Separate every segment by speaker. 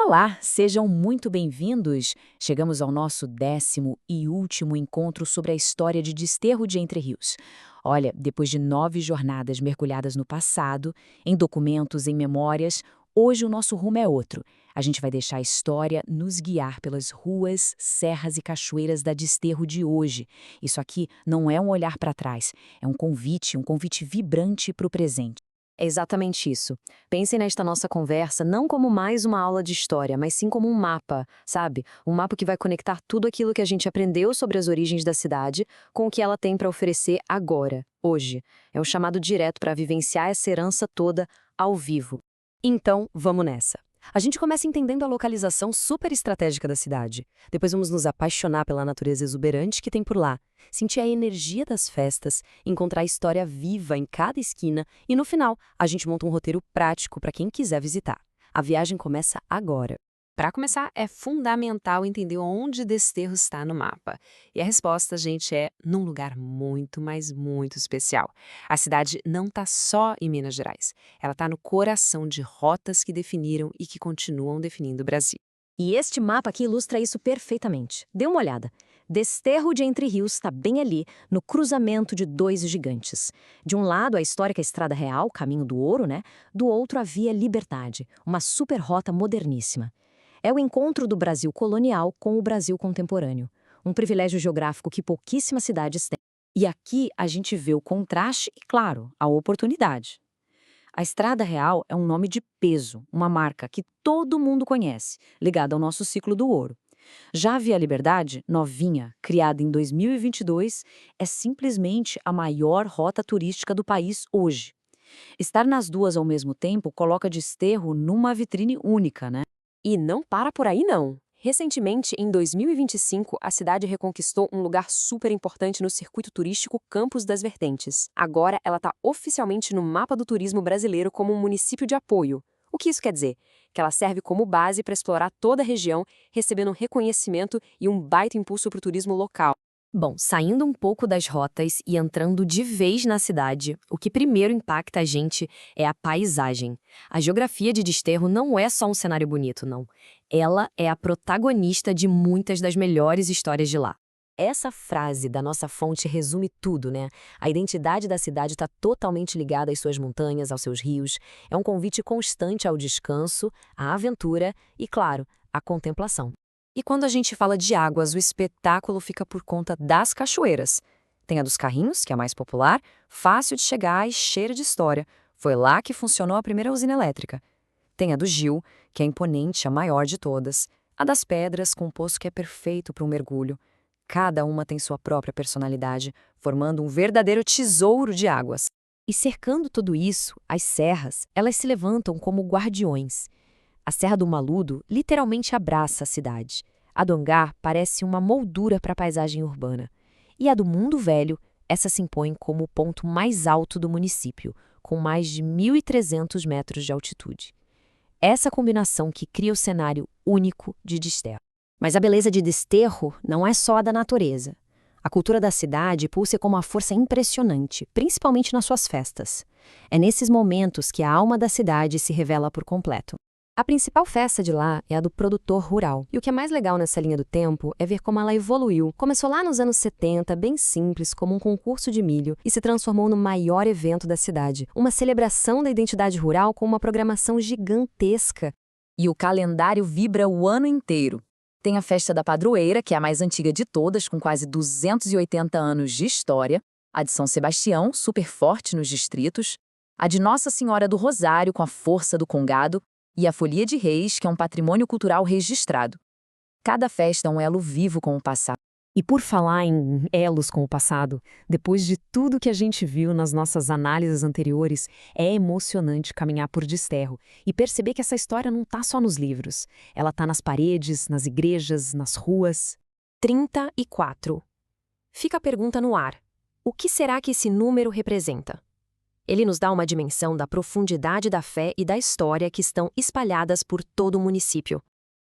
Speaker 1: Olá, sejam muito bem-vindos. Chegamos ao nosso 10º e último encontro sobre a história de Desterro de Entre Rios. Olha, depois de 9 jornadas mergulhadas no passado, em documentos, em memórias, hoje o nosso rumo é outro. A gente vai deixar a história nos guiar pelas ruas, serras e cachoeiras da Desterro de hoje. Isso aqui não é um olhar para trás, é um convite vibrante para o presente.
Speaker 2: É exatamente isso. Pensem nesta nossa conversa não como mais uma aula de história, mas sim como um mapa, sabe? Um mapa que vai conectar tudo aquilo que a gente aprendeu sobre as origens da cidade com o que ela tem para oferecer agora, hoje. É um chamado direto para vivenciar essa herança toda ao vivo. Então, vamos nessa. A gente começa entendendo a localização super estratégica da cidade. Depois vamos nos apaixonar pela natureza exuberante que tem por lá, sentir a energia das festas, encontrar a história viva em cada esquina e, no final, a gente monta um roteiro prático para quem quiser visitar. A viagem começa agora.
Speaker 3: Para começar, é fundamental entender onde Desterro está no mapa. E a resposta, gente, é num lugar muito, mas muito especial. A cidade não está só em Minas Gerais. Ela está no coração de rotas que definiram e que continuam definindo o Brasil.
Speaker 2: E este mapa aqui ilustra isso perfeitamente. Dê uma olhada. Desterro de Entre Rios está bem ali, no cruzamento de dois gigantes. De um lado, a histórica Estrada Real, Caminho do Ouro, né? Do outro, a Via Liberdade, uma super rota moderníssima. É o encontro do Brasil colonial com o Brasil contemporâneo. Um privilégio geográfico que pouquíssimas cidades têm.
Speaker 1: E aqui a gente vê o contraste e, claro, a oportunidade. A Estrada Real é um nome de peso, uma marca que todo mundo conhece, ligada ao nosso ciclo do ouro. Já a Via Liberdade, novinha, criada em 2022, é simplesmente a maior rota turística do país hoje. Estar nas duas ao mesmo tempo coloca Desterro numa vitrine única, né?
Speaker 2: E não para por aí, não. Recentemente, em 2025, a cidade reconquistou um lugar super importante no circuito turístico Campos das Vertentes. Agora, ela está oficialmente no mapa do turismo brasileiro como um município de apoio. O que isso quer dizer? Que ela serve como base para explorar toda a região, recebendo um reconhecimento e um baita impulso para o turismo local. Bom, saindo um pouco das rotas e entrando de vez na cidade, o que primeiro impacta a gente é a paisagem. A geografia de Desterro não é só um cenário bonito, não. Ela é a protagonista de muitas das melhores histórias de lá. Essa frase da nossa fonte resume tudo, né? A identidade da cidade está totalmente ligada às suas montanhas, aos seus rios. É um convite constante ao descanso, à aventura e, claro, à contemplação. E quando a gente fala de águas, o espetáculo fica por conta das cachoeiras. Tem a dos Carrinhos, que é a mais popular, fácil de chegar e cheia de história. Foi lá que funcionou a primeira usina elétrica. Tem a do Gil, que é imponente, a maior de todas. A das Pedras, com um poço que é perfeito para um mergulho. Cada uma tem sua própria personalidade, formando um verdadeiro tesouro de águas. E cercando tudo isso, as serras, elas se levantam como guardiões. A Serra do Maludo literalmente abraça a cidade. A do Hangar parece uma moldura para a paisagem urbana. E a do Mundo Velho, essa se impõe como o ponto mais alto do município, com mais de 1.300 metros de altitude. Essa combinação que cria o cenário único de Desterro. Mas a beleza de Desterro não é só a da natureza. A cultura da cidade pulsa como uma força impressionante, principalmente nas suas festas. É nesses momentos que a alma da cidade se revela por completo. A principal festa de lá é a do produtor rural. E o que é mais legal nessa linha do tempo é ver como ela evoluiu. Começou lá nos anos 70, bem simples, como um concurso de milho, e se transformou no maior evento da cidade. Uma celebração da identidade rural com uma programação gigantesca.
Speaker 1: E o calendário vibra o ano inteiro. Tem a Festa da Padroeira, que é a mais antiga de todas, com quase 280 anos de história. A de São Sebastião, super forte nos distritos. A de Nossa Senhora do Rosário, com a força do congado. E a Folia de Reis, que é um patrimônio cultural registrado. Cada festa é um elo vivo com o passado.
Speaker 2: E por falar em elos com o passado, depois de tudo que a gente viu nas nossas análises anteriores, é emocionante caminhar por Desterro e perceber que essa história não está só nos livros. Ela está nas paredes, nas igrejas, nas ruas. 34. Fica a pergunta no ar. O que será que esse número representa? Ele nos dá uma dimensão da profundidade da fé e da história que estão espalhadas por todo o município.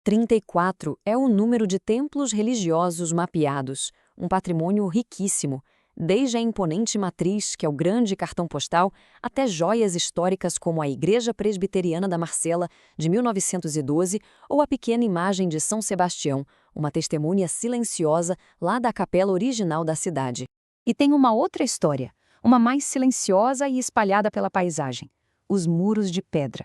Speaker 2: 34 é o número de templos religiosos mapeados, um patrimônio riquíssimo. Desde a imponente matriz, que é o grande cartão postal, até joias históricas como a Igreja Presbiteriana da Marcela, de 1912, ou a pequena imagem de São Sebastião, uma testemunha silenciosa lá da capela original da cidade. E tem uma outra história, uma mais silenciosa e espalhada pela paisagem: os muros de pedra.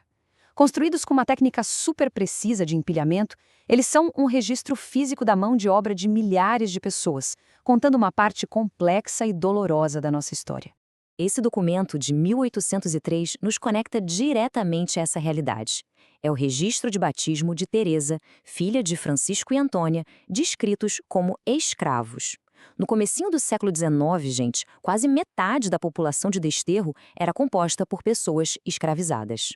Speaker 2: Construídos com uma técnica super precisa de empilhamento, eles são um registro físico da mão de obra de milhares de pessoas, contando uma parte complexa e dolorosa da nossa história. Esse documento de 1803 nos conecta diretamente a essa realidade. É o registro de batismo de Teresa, filha de Francisco e Antônia, descritos como escravos. No comecinho do século XIX, gente, quase metade da população de Desterro era composta por pessoas escravizadas.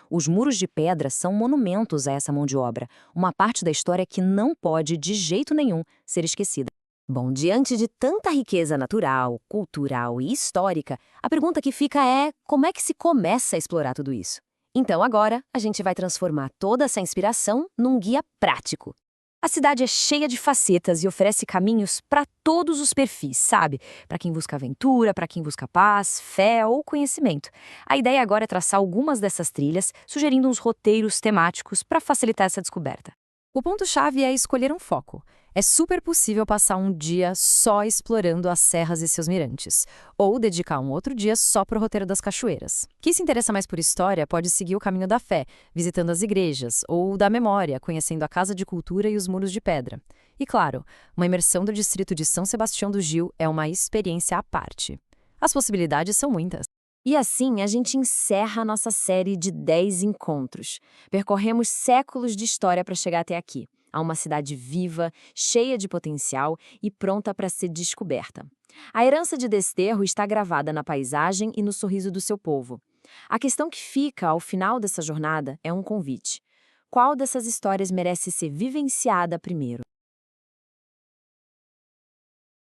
Speaker 2: Os muros de pedra são monumentos a essa mão de obra, uma parte da história que não pode, de jeito nenhum, ser esquecida. Bom, diante de tanta riqueza natural, cultural e histórica, a pergunta que fica é: como é que se começa a explorar tudo isso? Então agora, a gente vai transformar toda essa inspiração num guia prático. A cidade é cheia de facetas e oferece caminhos para todos os perfis, sabe? Para quem busca aventura, para quem busca paz, fé ou conhecimento. A ideia agora é traçar algumas dessas trilhas, sugerindo uns roteiros temáticos para facilitar essa descoberta. O ponto-chave é escolher um foco. É super possível passar um dia só explorando as serras e seus mirantes, ou dedicar um outro dia só para o roteiro das cachoeiras. Quem se interessa mais por história pode seguir o caminho da fé, visitando as igrejas, ou da memória, conhecendo a Casa de Cultura e os Muros de Pedra. E claro, uma imersão do distrito de São Sebastião do Gil é uma experiência à parte. As possibilidades são muitas. E assim, a gente encerra a nossa série de 10 encontros. Percorremos séculos de história para chegar até aqui, a uma cidade viva, cheia de potencial e pronta para ser descoberta. A herança de Desterro está gravada na paisagem e no sorriso do seu povo. A questão que fica ao final dessa jornada é um convite. Qual dessas histórias merece ser vivenciada primeiro?